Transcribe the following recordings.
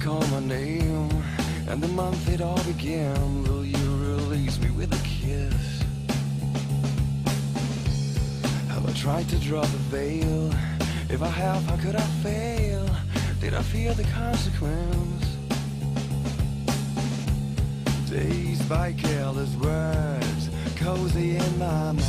call my name, and the month it all began. Will you release me with a kiss? Have I tried to draw the veil? If I have, how could I fail? Did I fear the consequence? Dazed by careless words, cozy in my mind.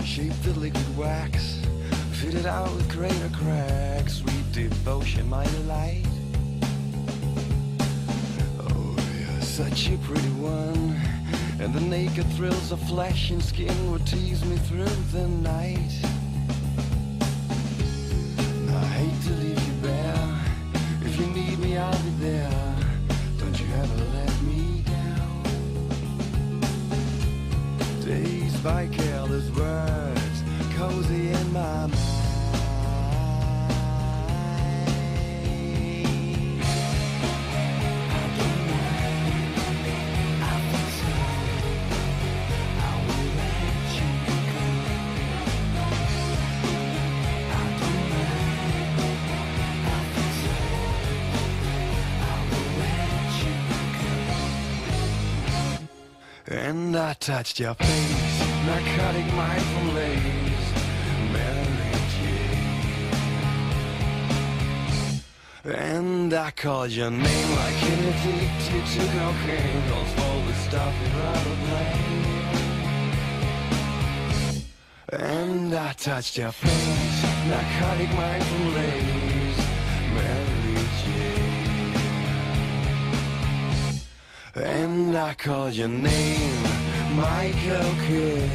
Shape the liquid wax, fit it out with greater cracks. Sweet devotion, my delight. Oh, you're such a pretty one, and the naked thrills of flesh and skin would tease me through the night. And I hate to leave you bare. If you need me, I'll be there. Don't you ever let me down. Dazed by careless words, cozy in my mind. I don't mind, I feel so. I will let you go. I don't mind, I feel so. I will let you go. And I touched your face, narcotic mindful lace, Mary Jane. And I called your name like an addicted to cocaine. Calls all the stuff you'd rather play. And I touched your face, narcotic mindful lace, Mary Jane. And I called your name, my cocaine.